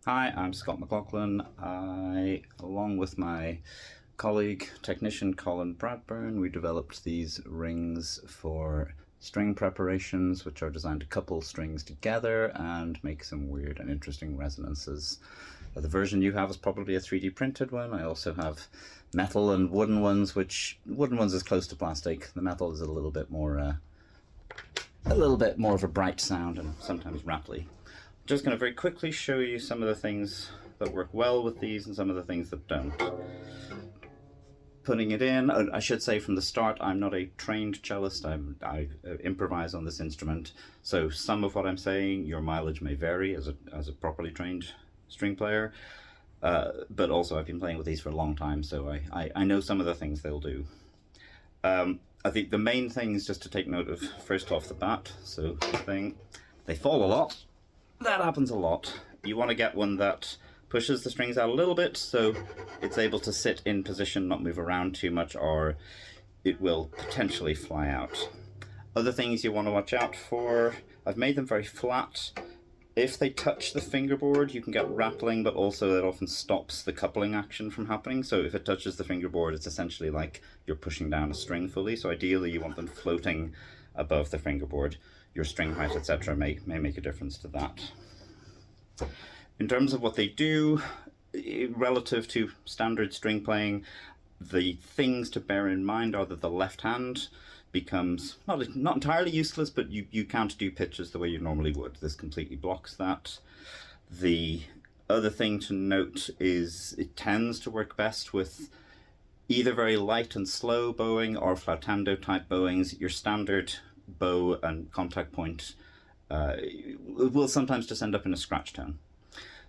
Hi, I'm Scott McLaughlin. Along with my colleague, technician Colin Bradburne, we developed these rings for string preparations, which are designed to couple strings together and make some weird and interesting resonances. The version you have is probably a 3D printed one. I also have metal and wooden ones, which wooden ones is close to plastic. The metal is a little bit more of a bright sound and sometimes rattly. I'm just going to very quickly show you some of the things that work well with these and some of the things that don't. Putting it in, I should say from the start, I'm not a trained cellist. I improvise on this instrument, so some of what I'm saying, your mileage may vary as a properly trained string player, but also I've been playing with these for a long time, so I know some of the things they'll do. I think the main things just to take note of first off the bat, so they fall a lot. That happens a lot. You want to get one that pushes the strings out a little bit so it's able to sit in position, not move around too much, or it will potentially fly out. Other things you want to watch out for, I've made them very flat. If they touch the fingerboard, you can get rattling, but also it often stops the coupling action from happening. So if it touches the fingerboard, it's essentially like you're pushing down a string fully. So ideally you want them floating above the fingerboard. Your string height, etc. may make a difference to that. In terms of what they do, relative to standard string playing, the things to bear in mind are that the left hand becomes not entirely useless, but you can't do pitches the way you normally would. This completely blocks that. The other thing to note is it tends to work best with either very light and slow bowing or flautando type bowings. Your standard bow and contact point will sometimes just end up in a scratch tone.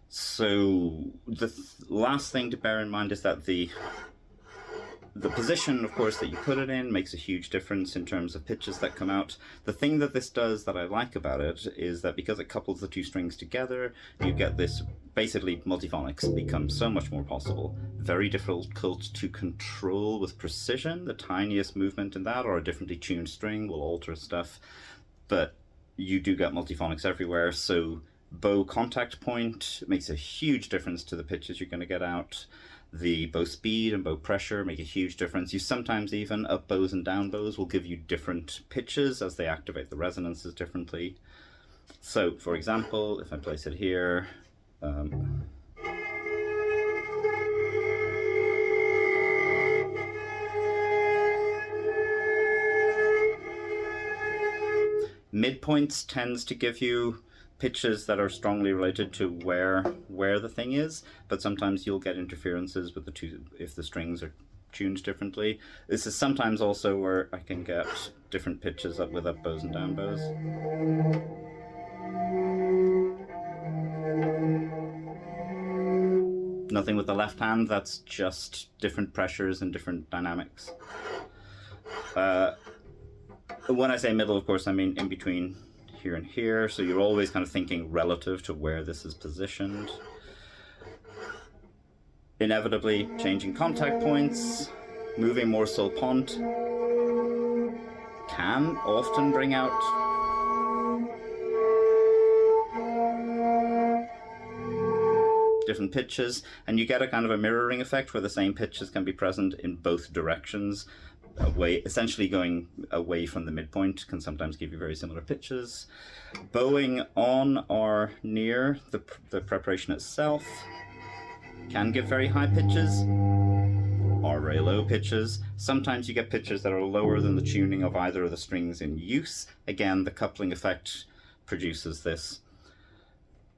So the last thing to bear in mind is that the position, of course, that you put it in makes a huge difference in terms of pitches that come out. The thing that this does that I like about it is that because it couples the two strings together, you get this, basically multiphonics becomes so much more possible. Very difficult to control with precision. The tiniest movement in that or a differently tuned string will alter stuff, but you do get multiphonics everywhere. So bow contact point makes a huge difference to the pitches you're going to get out. The bow speed and bow pressure make a huge difference. You sometimes even up bows and down bows will give you different pitches as they activate the resonances differently. So for example, if I place it here, midpoints tends to give you pitches that are strongly related to where the thing is, but sometimes you'll get interferences with the two if the strings are tuned differently. This is sometimes also where I can get different pitches up with up bows and down bows. Nothing with the left hand, that's just different pressures and different dynamics. When I say middle, of course, I mean in between here and here, so you're always kind of thinking relative to where this is positioned. Inevitably changing contact points, moving more sur pont can often bring out different pitches, and you get a kind of a mirroring effect where the same pitches can be present in both directions. Essentially going away from the midpoint can sometimes give you very similar pitches. Bowing on or near the preparation itself can give very high pitches or very low pitches. Sometimes you get pitches that are lower than the tuning of either of the strings in use. Again, the coupling effect produces this.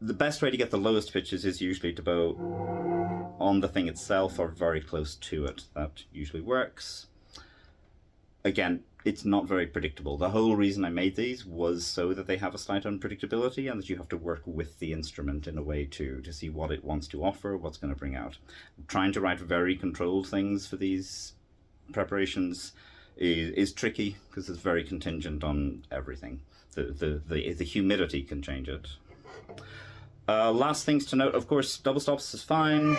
The best way to get the lowest pitches is usually to bow on the thing itself or very close to it. That usually works. Again, it's not very predictable. The whole reason I made these was so that they have a slight unpredictability and that you have to work with the instrument in a way to see what it wants to offer, what's going to bring out. Trying to write very controlled things for these preparations is tricky because it's very contingent on everything. The humidity can change it. Last things to note, of course, double stops is fine.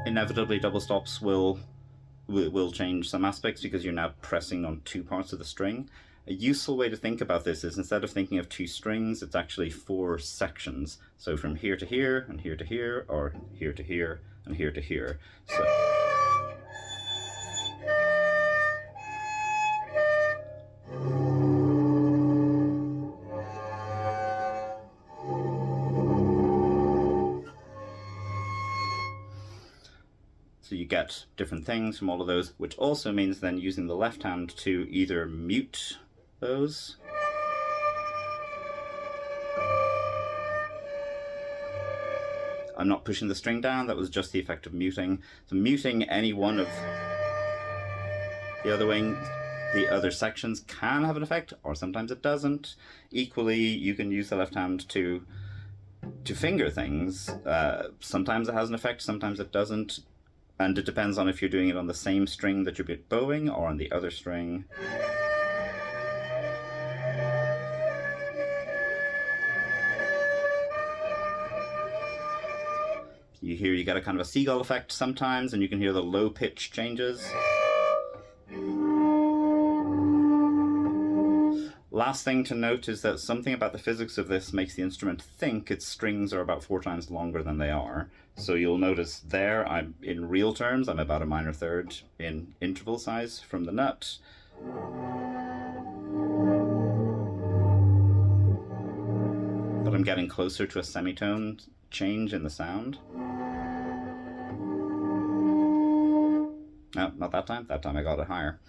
Inevitably, double stops will change some aspects because you're now pressing on two parts of the string. A useful way to think about this is instead of thinking of 2 strings, it's actually 4 sections. So from here to here, and here to here, or here to here, and here to here. So you get different things from all of those, which also means then using the left hand to either mute those, I'm not pushing the string down, that was just the effect of muting. So muting any one of the other sections can have an effect, or sometimes it doesn't. Equally, you can use the left hand to finger things. Sometimes it has an effect, sometimes it doesn't. And it depends on if you're doing it on the same string that you're bowing or on the other string. You hear you get a kind of a seagull effect sometimes, and you can hear the low pitch changes. Last thing to note is that something about the physics of this makes the instrument think its strings are about 4 times longer than they are. So you'll notice there, in real terms, I'm about a minor third in interval size from the nut. But I'm getting closer to a semitone change in the sound. No, not that time. That time I got it higher.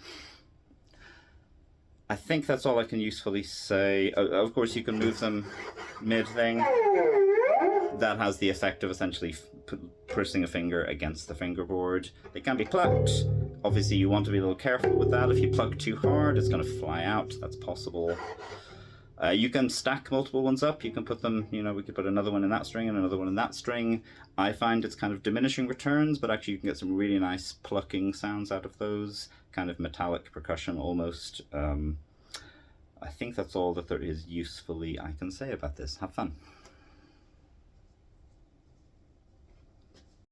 I think that's all I can usefully say. Of course, you can move them mid-thing. That has the effect of essentially pressing a finger against the fingerboard. They can be plucked. Obviously, you want to be a little careful with that. If you pluck too hard, it's going to fly out. That's possible. You can stack multiple ones up. You can put them, we could put another one in that string and another one in that string. I find it's kind of diminishing returns, but actually you can get some really nice plucking sounds out of those, kind of metallic percussion almost. I think that's all that there is usefully I can say about this. Have fun.